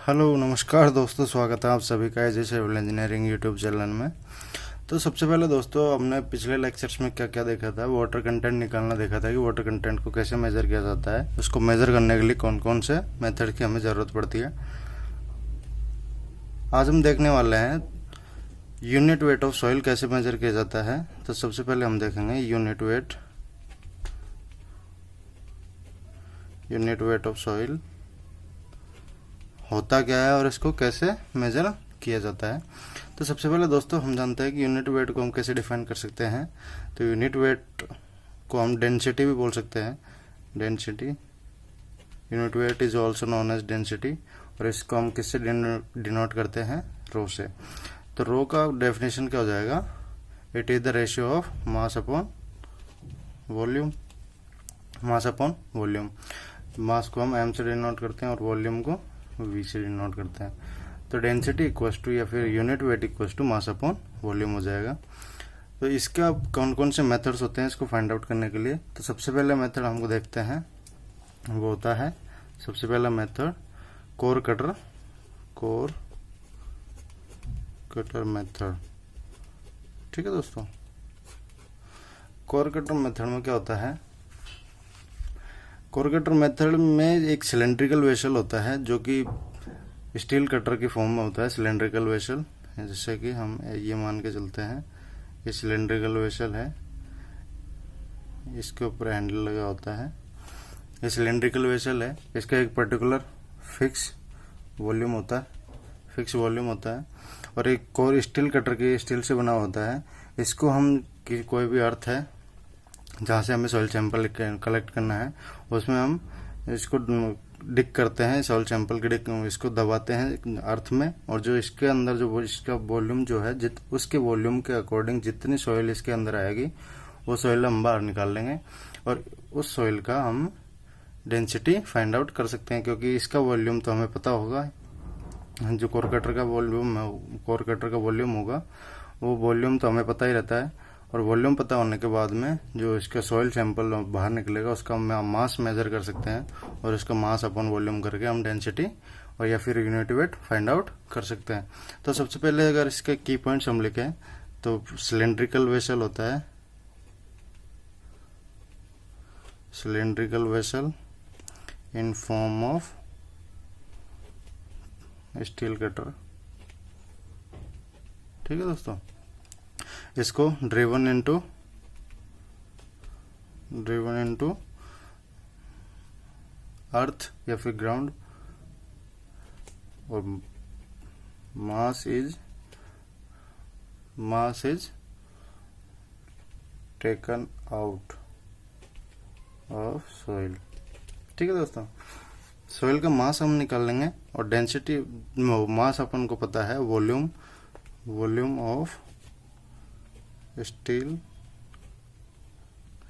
Hello नमस्कार दोस्तों, स्वागत है आप सभी का एजे सिविल इंजीनियरिंग यूट्यूब चैनल में। तो सबसे पहले दोस्तों, हमने पिछले लेक्चर्स में क्या क्या देखा था, वाटर कंटेंट निकालना देखा था कि वाटर कंटेंट को कैसे मेज़र किया जाता है, उसको मेज़र करने के लिए कौन कौन से मेथड की हमें ज़रूरत पड़ती है। आज हम देखने वाले हैं यूनिट वेट ऑफ सॉइल कैसे मेज़र किया जाता है। तो सबसे पहले हम देखेंगे यूनिट वेट ऑफ सॉइल होता क्या है और इसको कैसे मेज़र किया जाता है। तो सबसे पहले दोस्तों, हम जानते हैं कि यूनिट वेट को हम कैसे डिफाइन कर सकते हैं। तो यूनिट वेट को हम डेंसिटी भी बोल सकते हैं, density. Unit weight is also known as density, और इसको हम किससे डिनोट करते हैं, रो से। तो रो का डेफिनेशन क्या हो जाएगा, it is the ratio of mass upon volume. Mass upon volume, mass को हम एम से डिनोट करते हैं और वॉल्यूम को वी से डिनोट करते हैं। तो डेंसिटी इक्वल्स टू या फिर unit weight equals to mass upon volume हो जाएगा। तो इसका कौन कौन से मेथड्स होते हैं इसको फाइंड आउट करने के लिए। तो सबसे पहला मेथड हमको देखते हैं, वो होता है सबसे पहला मेथड कोर कटर मेथड। ठीक है दोस्तों, कोर कटर मेथड में क्या होता है, कोर कटर मेथड में एक सिलेंड्रिकल वेसल होता है जो कि स्टील कटर की फॉर्म में होता है। सिलेंड्रिकल वेसल, जैसे कि हम ये मान के चलते हैं, ये सिलेंड्रिकल वेसल है, इसके ऊपर हैंडल लगा होता है। ये सिलेंड्रिकल वेसल है, इसका एक पर्टिकुलर फिक्स वॉल्यूम होता है, और एक कोर स्टील कटर की स्टील से बना होता है। इसको हम कोई भी अर्थ है जहाँ से हमें सॉइल सैंपल कलेक्ट करना है, उसमें हम इसको डिक करते हैं, सॉइल सैंपल के डिक इसको दबाते हैं अर्थ में, और जो इसके अंदर जो इसका वॉल्यूम जो है, उसके वॉल्यूम के अकॉर्डिंग जितनी सॉइल इसके अंदर आएगी वो सॉइल हम बाहर निकाल लेंगे, और उस सॉइल का हम डेंसिटी फाइंड आउट कर सकते हैं। क्योंकि इसका वॉल्यूम तो हमें पता होगा, जो कोर कटर का वॉल्यूम होगा, वो वॉल्यूम तो हमें पता ही रहता है, और वॉल्यूम पता होने के बाद में जो इसका सॉइल सैंपल बाहर निकलेगा उसका हम मास मेजर कर सकते हैं, और इसका मास अपॉन वॉल्यूम करके हम डेंसिटी और या फिर यूनिट वेट फाइंड आउट कर सकते हैं। तो सबसे पहले अगर इसके की पॉइंट्स हम लिखें तो सिलेंड्रिकल वेसल होता है, cylindrical vessel in form of steel cutter. ठीक है दोस्तों, इसको ड्रिवन इनटू अर्थ या फिर ग्राउंड, और mass is taken out of soil. ठीक है दोस्तों, सॉइल का मास हम निकाल लेंगे, और डेंसिटी मास अपन को पता है, volume of steel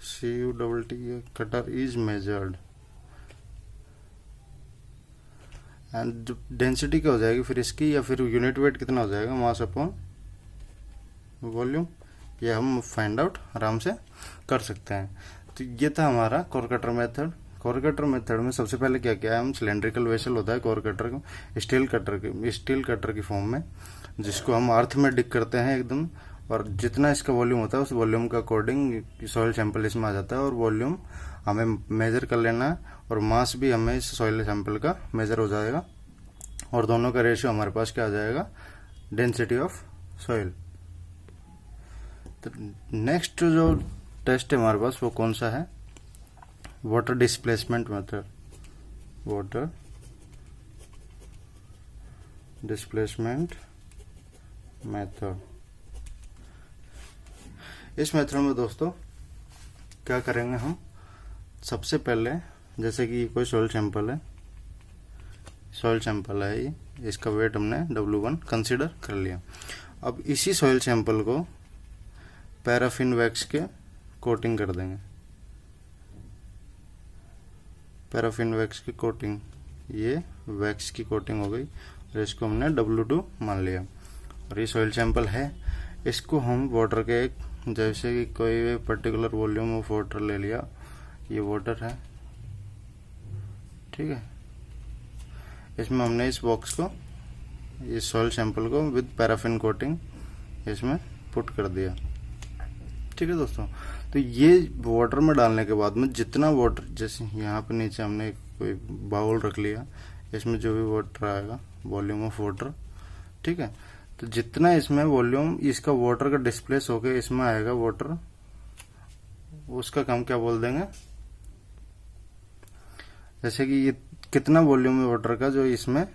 CUTT cutter is measured, and density क्या हो जाएगी फिर इसकी, या फिर यूनिट वेट कितना हो जाएगा, मास अपॉन वॉल्यूम, ये हम फाइंड आउट आराम से कर सकते हैं। तो ये था हमारा core cutter method. Core cutter method में सबसे पहले क्या क्या है, हम सिलेंड्रिकल वेसल होता है कोर कटर को स्टील कटर की फॉर्म में, जिसको हम अर्थ में डिक करते हैं एकदम, और जितना इसका वॉल्यूम होता है उस वॉल्यूम के अकॉर्डिंग सॉइल सैंपल इसमें आ जाता है, और वॉल्यूम हमें मेजर कर लेना है, और मास भी हमें इस सॉइल सैंपल का मेजर हो जाएगा, और दोनों का रेशियो हमारे पास क्या आ जाएगा, डेंसिटी ऑफ सॉइल। तो नेक्स्ट जो टेस्ट है हमारे पास वो कौन सा है, water displacement method. Water displacement method, इस मेथड में दोस्तों क्या करेंगे हम, सबसे पहले जैसे कि कोई सॉइल सैंपल है ये, इसका वेट हमने W1 कंसीडर कर लिया। अब इसी सॉइल सैंपल को पैराफिन वैक्स के कोटिंग कर देंगे, पैराफिन वैक्स की कोटिंग, ये वैक्स की कोटिंग हो गई, और इसको हमने W2 मान लिया, और ये सॉइल सैंपल है। इसको हम वाटर के एक, जैसे कि कोई पर्टिकुलर वॉल्यूम ऑफ वाटर ले लिया, ये वाटर है, ठीक है, इसमें हमने इस बॉक्स को, इस सॉइल सैंपल को विद पैराफिन कोटिंग इसमें पुट कर दिया। ठीक है दोस्तों, तो ये वाटर में डालने के बाद में जितना वाटर, जैसे यहाँ पे नीचे हमने कोई बाउल रख लिया, इसमें जो भी वाटर आएगा, वॉल्यूम ऑफ वाटर, ठीक है, तो जितना इसमें वॉल्यूम इसका वाटर का डिस्प्लेस होके इसमें आएगा वाटर, उसका हम क्या बोल देंगे, जैसे कि ये कितना वॉल्यूम है वाटर का जो इसमें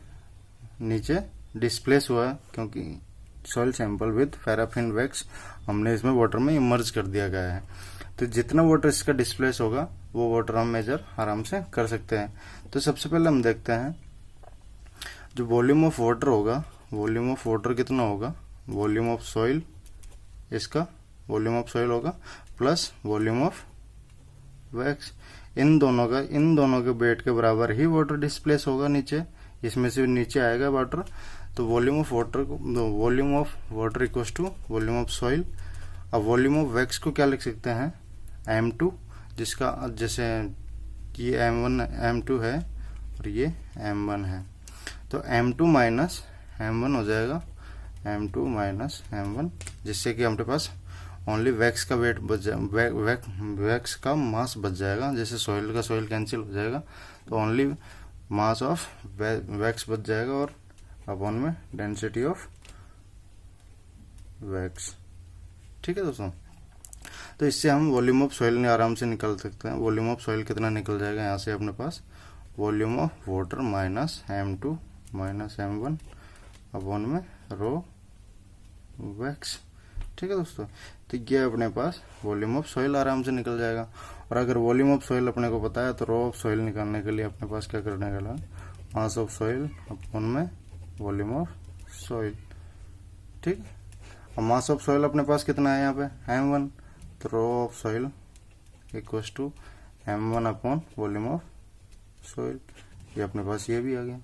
नीचे डिस्प्लेस हुआ है, क्योंकि soil sample with paraffin wax हमने इसमें वाटर में इमर्ज कर दिया गया है, तो जितना वाटर इसका डिस्प्लेस होगा वो वाटर हम मेजर आराम से कर सकते हैं। तो सबसे पहले हम देखते हैं जो वॉल्यूम ऑफ वाटर होगा, वॉल्यूम ऑफ वाटर कितना होगा, वॉल्यूम ऑफ सॉइल, इसका वॉल्यूम ऑफ सॉइल होगा प्लस वॉल्यूम ऑफ वैक्स, इन दोनों के वेट के बराबर ही वाटर डिस्प्लेस होगा नीचे, इसमें से नीचे आएगा वाटर, तो volume of water equals to volume of soil. अब वॉल्यूम ऑफ वैक्स को क्या लिख सकते हैं, m2, जिसका जैसे ये m2 है और ये m1 है, तो m2 माइनस m1 हो जाएगा, m2 माइनस m1, जिससे कि हमारे पास ओनली वैक्स का वेट बच वैक्स का मास बच जाएगा, जैसे सॉइल कैंसिल हो जाएगा, तो ओनली मास ऑफ वैक्स बच जाएगा और अपॉन में डेंसिटी ऑफ वैक्स। ठीक है दोस्तों, तो इससे हम वॉल्यूम ऑफ सॉइल आराम से निकाल सकते हैं। वॉल्यूम ऑफ सॉइल कितना निकल जाएगा यहाँ से अपने पास, volume of water minus m2 minus m1 upon में रो वैक्स। ठीक है दोस्तों, तो ये अपने पास वॉल्यूम ऑफ सॉइल आराम से निकल जाएगा। और अगर वॉल्यूम ऑफ सॉइल अपने को पता है तो रो ऑफ सॉइल निकालने के लिए अपने पास क्या करने का, मास ऑफ सॉइल अपॉन में वॉल्यूम ऑफ सॉइल। ठीक, अब मास ऑफ सॉइल अपने पास कितना है यहाँ पे m1, तो rho of soil equals to m1 upon volume of soil, ये अपने पास ये भी आ गया।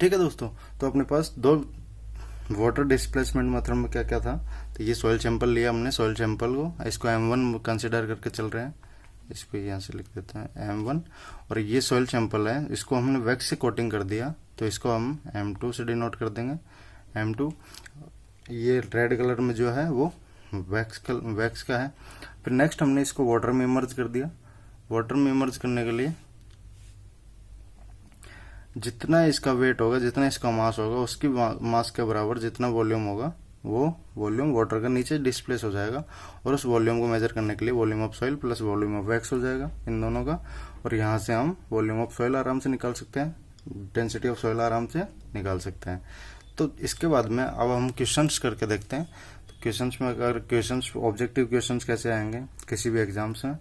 ठीक है दोस्तों, तो अपने पास दो वाटर डिस्प्लेसमेंट मेथड में क्या क्या था, तो ये सॉइल सैंपल लिया हमने, सॉइल सैंपल को इसको m1 कंसिडर करके चल रहे हैं, इसको यहाँ से लिख देते हैं m1, और ये सॉइल सैंपल है, इसको हमने वैक्स से कोटिंग कर दिया, तो इसको हम m2 से डिनोट कर देंगे, m2, ये रेड कलर में जो है वो वैक्स का है। फिर नेक्स्ट हमने इसको वाटर में इमर्ज कर दिया, वाटर में इमर्ज करने के लिए जितना इसका वेट होगा, जितना इसका मास होगा, उसकी मास के बराबर जितना वॉल्यूम होगा वो वॉल्यूम वाटर का नीचे डिस्प्लेस हो जाएगा, और उस वॉल्यूम को मेजर करने के लिए volume of soil plus volume of wax हो जाएगा इन दोनों का, और यहाँ से हम वॉल्यूम ऑफ सॉइल आराम से निकाल सकते हैं, डेंसिटी ऑफ सॉइल आराम से निकाल सकते हैं। तो इसके बाद में अब हम क्वेश्चंस करके देखते हैं। तो क्वेश्चंस में अगर क्वेश्चंस ऑब्जेक्टिव क्वेश्चंस कैसे आएंगे किसी भी एग्जाम्स में,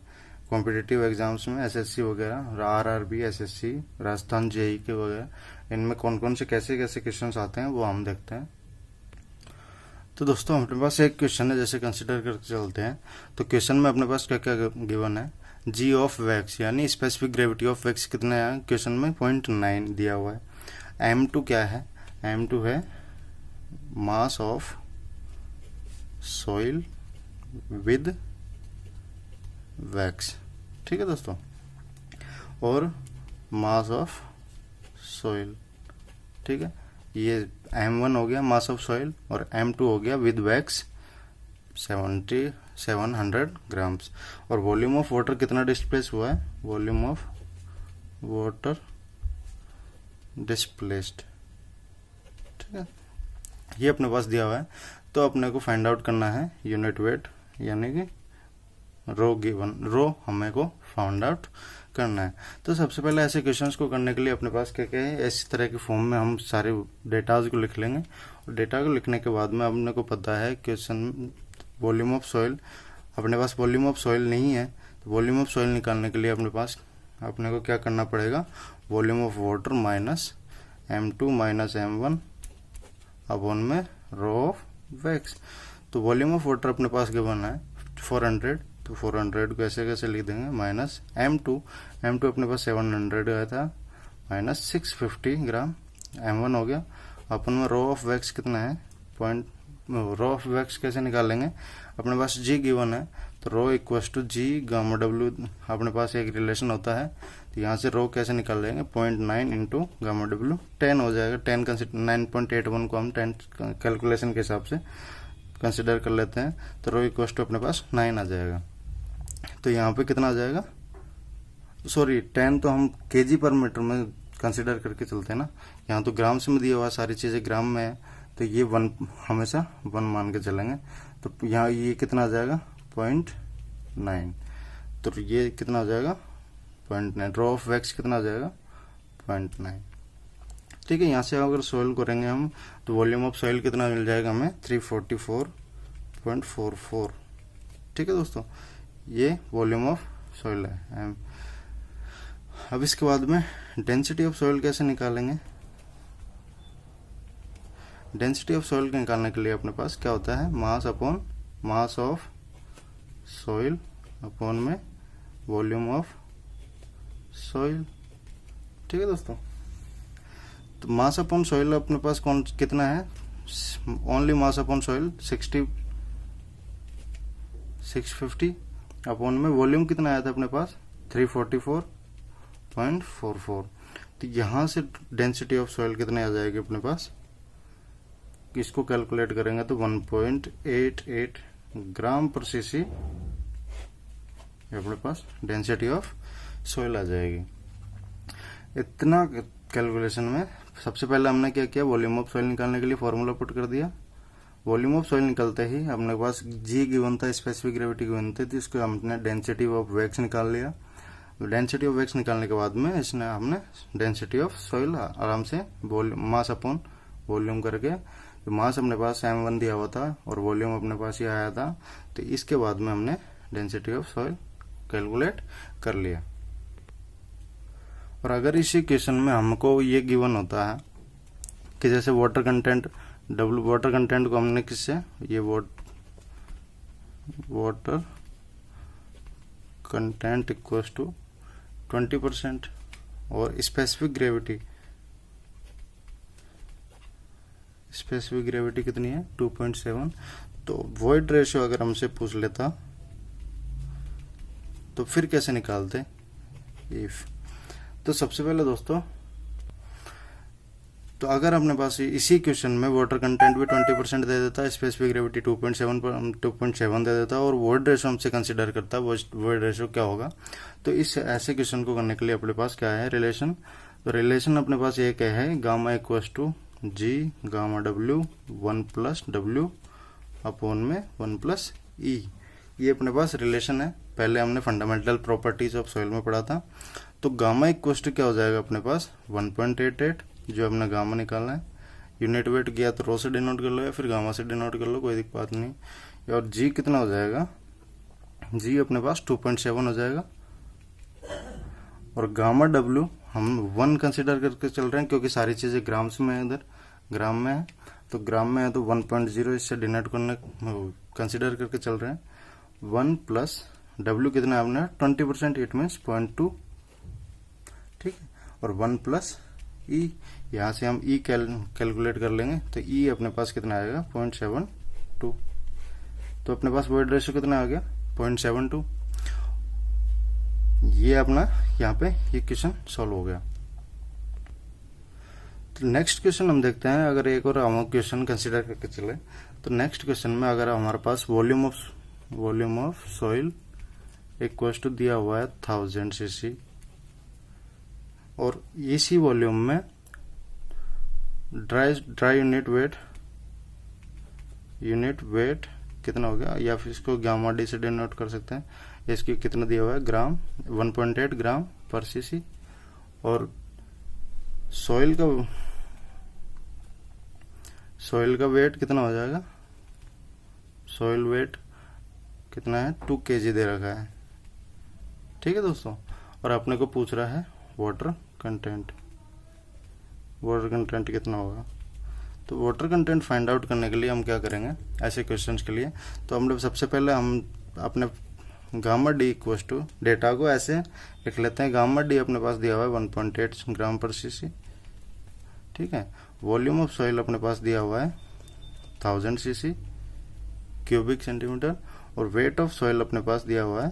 कॉम्पिटिटिव एग्जाम्स में, एसएससी वगैरह, आरआरबी, एसएससी, राजस्थान जेई के वगैरह, इनमें कौन कौन से कैसे कैसे क्वेश्चंस आते हैं वो हम देखते हैं। तो दोस्तों हमारे पास एक क्वेश्चन है, जैसे कंसिडर करके चलते हैं। तो क्वेश्चन में अपने पास क्या क्या गिवन है, जी ऑफ वैक्स यानी स्पेसिफिक ग्रेविटी ऑफ वैक्स कितना है, क्वेश्चन में 0.9 दिया हुआ है। m2 क्या है, m2 है mass of soil with wax. ठीक है दोस्तों, और मास ऑफ सॉइल, ठीक है, ये m1 हो गया मास ऑफ सॉइल, और m2 हो गया विद वैक्स 700 ग्राम्स। और वॉल्यूम ऑफ वाटर कितना डिस्प्लेस हुआ है, वॉल्यूम ऑफ वाटर डिस्प्लेस्ड। ठीक है, ये अपने पास दिया हुआ है, तो अपने को फाइंड आउट करना है यूनिट वेट, यानी कि रो गिवन, रो हमें को फाइंड आउट करना है। तो सबसे पहले ऐसे क्वेश्चंस को करने के लिए अपने पास क्या क्या है, इस तरह के फॉर्म में हम सारे डेटाज को लिख लेंगे, और डेटा को लिखने के बाद में अपने को पता है क्वेश्चन वॉल्यूम ऑफ सॉइल, अपने पास वॉल्यूम ऑफ सॉइल नहीं है, तो वॉल्यूम ऑफ सॉइल निकालने के लिए अपने को क्या करना पड़ेगा, volume of water minus m2 minus m1 upon में रो ऑफ वैक्स। तो वॉल्यूम ऑफ वाटर अपने पास गिवन है 400, तो 400 को ऐसे कैसे लिख देंगे, माइनस m2 अपने पास 700 आया था, माइनस 650 ग्राम, m1 हो गया, अपन में रो ऑफ वैक्स कितना है, रो ऑफ वैक्स कैसे निकालेंगे, अपने पास g गिवन है, तो rho equals to g gamma w, अपने पास एक रिलेशन होता है, तो यहाँ से रो कैसे निकाल लेंगे, 0.9 इंटू गामा डब्ल्यू 10 हो जाएगा। 10 कंसिडर 9.81 को हम 10 कैलकुलेशन के हिसाब से कंसिडर कर लेते हैं, तो रो इक्वल टू अपने पास 9 आ जाएगा। तो यहाँ पे कितना आ जाएगा, सॉरी 10 तो हम केजी पर मीटर में कंसिडर करके चलते हैं ना, यहाँ तो ग्राम में दिया हुआ सारी चीज़ें ग्राम में है, तो ये 1 हमेशा 1 मान के चलेंगे। तो यहाँ ये कितना आ जाएगा 0.9, तो ये कितना आ जाएगा 0.9। रो ऑफ वैक्स कितना आ जाएगा 0.9। ठीक है, यहाँ से अगर सॉइल करेंगे हम तो वॉल्यूम ऑफ सॉइल कितना मिल जाएगा हमें 344.44। ठीक है दोस्तों, ये वॉल्यूम ऑफ सॉइल है। अब इसके बाद में डेंसिटी ऑफ सॉइल कैसे निकालेंगे। डेंसिटी ऑफ सॉइल निकालने के लिए अपने पास क्या होता है, mass upon mass of soil upon में वॉल्यूम ऑफ सॉइल। ठीक है दोस्तों, तो मास अपॉन सॉइल अपने पास कौन कितना है, only mass upon soil 650 upon में वॉल्यूम कितना आया था अपने पास 344.44। तो यहाँ से डेंसिटी ऑफ सॉइल कितने आ जाएगी अपने पास, इसको कैलकुलेट करेंगे तो 1.88 ग्राम पर सीसी अपने पास डेंसिटी ऑफ सॉइल आ जाएगी। इतना कैलकुलेशन में सबसे पहले हमने क्या किया, वॉल्यूम ऑफ सॉइल निकालने के लिए फॉर्मूला पुट कर दिया। वॉल्यूम ऑफ सॉइल निकलते ही अपने पास जी गिवन था, स्पेसिफिक ग्रेविटी गिवन थी, तो इसको हमने डेंसिटी ऑफ वैक्स निकाल लिया। डेंसिटी ऑफ वैक्स निकालने के बाद में इसने हमने डेंसिटी ऑफ सॉइल आराम से मास अपॉन वॉल्यूम करके, तो मास अपने पास m1 दिया हुआ था और वॉल्यूम अपने पास ये आया था, तो इसके बाद में हमने डेंसिटी ऑफ सॉइल कैलकुलेट कर लिया। और अगर इसी क्वेश्चन में हमको ये गिवन होता है कि जैसे वाटर कंटेंट वाटर कंटेंट को हमने किससे, ये वाटर कंटेंट इक्वल्स टू 20% और स्पेसिफिक ग्रेविटी कितनी है 2.7, तो वॉइड रेशियो अगर हमसे पूछ लेता तो फिर कैसे निकालते इफ। तो सबसे पहले दोस्तों, तो अगर अपने पास इसी क्वेश्चन में वाटर कंटेंट भी 20% दे देता, स्पेसिफिक ग्रेविटी 2.7 दे देता और वॉइड रेशियो हमसे कंसिडर करता, वॉइड रेशियो क्या होगा। तो इस ऐसे क्वेश्चन को करने के लिए अपने पास क्या है रिलेशन, तो रिलेशन अपने पास एक है gamma equals to G gamma W 1 plus W upon में 1 प्लस ई। ये अपने पास रिलेशन है, पहले हमने फंडामेंटल प्रॉपर्टीज ऑफ सॉइल में पढ़ा था। तो गामा इक्वल्स टू क्या हो जाएगा अपने पास 1.88, जो हमने गामा निकालना है। यूनिट वेट किया तो रो से डिनोट कर लो या फिर गामा से डिनोट कर लो, कोई दिक्कत बात नहीं। और जी कितना हो जाएगा, जी अपने पास 2.7 हो जाएगा। और गामा डब्ल्यू हम 1 कंसिडर करके चल रहे हैं क्योंकि सारी चीजें ग्राम्स में है, इधर ग्राम में है, तो ग्राम में है तो 1.0 इससे डिनोट करने कंसिडर करके चल रहे हैं। 1 प्लस डब्ल्यू कितना है अपने 20%, इट मीन्स 0.2। ठीक है, और 1 प्लस ई, यहाँ से हम ई कैलकुलेट कर लेंगे, तो ई अपने पास कितना आएगा 0.72। तो अपने पास वॉइड रेशियो कितना आ गया 0.72। ये अपना यहाँ पे ये क्वेश्चन सॉल्व हो गया। तो नेक्स्ट क्वेश्चन हम देखते हैं, अगर एक और हम क्वेश्चन कंसिडर करके चले तो नेक्स्ट क्वेश्चन में अगर हमारे पास volume of soil equals to दिया हुआ है 1000 सीसी और इसी वॉल्यूम में ड्राई यूनिट वेट कितना हो गया, या फिर इसको गामा डी से डिनोट कर सकते हैं। इसकी कितना दिया हुआ है ग्राम 1.8 ग्राम पर सीसी। और सॉइल का वेट कितना हो जाएगा, सॉइल वेट कितना है 2 kg दे रखा है। ठीक है दोस्तों, और अपने को पूछ रहा है वाटर कंटेंट कितना होगा। तो वाटर कंटेंट फाइंड आउट करने के लिए हम क्या करेंगे ऐसे क्वेश्चंस के लिए, तो हम लोग सबसे पहले हम अपने gamma D equals to data को ऐसे लिख लेते हैं। गामा डी अपने पास दिया हुआ है 1.8 ग्राम पर सीसी। ठीक है, वॉल्यूम ऑफ सॉइल अपने पास दिया हुआ है 1000 सीसी क्यूबिक सेंटीमीटर और वेट ऑफ सॉइल अपने पास दिया हुआ है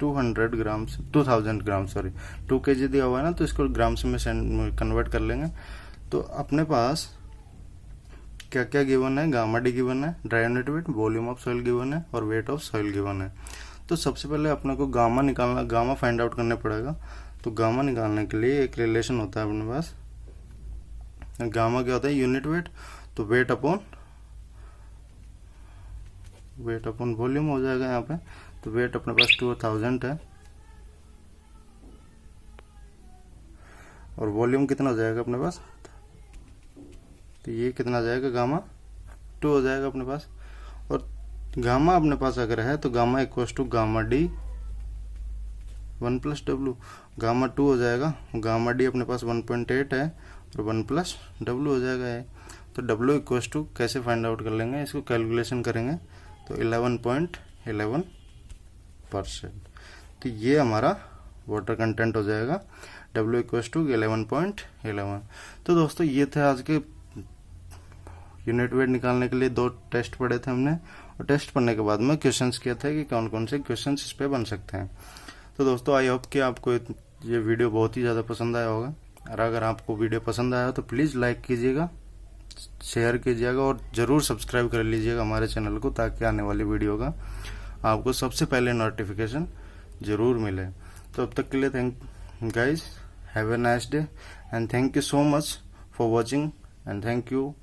200 ग्राम 2000 ग्राम, सॉरी 2 kg दिया हुआ है ना, तो इसको ग्राम्स में कन्वर्ट कर लेंगे। तो अपने पास क्या क्या गिवन है, गामा डी गिवन है, dry unit weight, volume of soil given है और वेट ऑफ सॉइल गिवन है। तो सबसे पहले अपने को गामा निकालना, गामा फाइंड आउट करने पड़ेगा। तो गामा निकालने के लिए एक रिलेशन होता है अपने पास, गामा क्या होता है, यूनिट वेट, तो वेट अपॉन वॉल्यूम हो जाएगा यहाँ पे। तो वेट अपने पास 2000 है और वॉल्यूम कितना हो जाएगा अपने पास, तो ये कितना आ जाएगा, गामा 2 हो जाएगा अपने पास। और गामा अपने पास अगर है तो gamma equals to gamma D 1 plus W, gamma 2 हो जाएगा, गामा डी अपने पास 1.8 है और 1 प्लस डब्ल्यू हो जाएगा है। तो डब्ल्यू इक्वल्स टू कैसे फाइंड आउट कर लेंगे, इसको कैलकुलेशन करेंगे तो 11.11%। तो ये हमारा वाटर कंटेंट हो जाएगा, डब्ल्यू इक्वल्स टू 11.11। तो दोस्तों ये थे आज के यूनिट वेट निकालने के लिए 2 टेस्ट पढ़े थे हमने, और टेस्ट पढ़ने के बाद में क्वेश्चंस किए थे कि कौन कौन से क्वेश्चंस इस पे बन सकते हैं। तो दोस्तों आई होप कि आपको ये वीडियो बहुत ही ज़्यादा पसंद आया होगा, और अगर आपको वीडियो पसंद आया तो प्लीज़ लाइक कीजिएगा, शेयर कीजिएगा और ज़रूर सब्सक्राइब कर लीजिएगा हमारे चैनल को, ताकि आने वाली वीडियो का आपको सबसे पहले नोटिफिकेशन ज़रूर मिले। तो अब तक के लिए thank guys, have a nice day and thank you so much for watching and thank you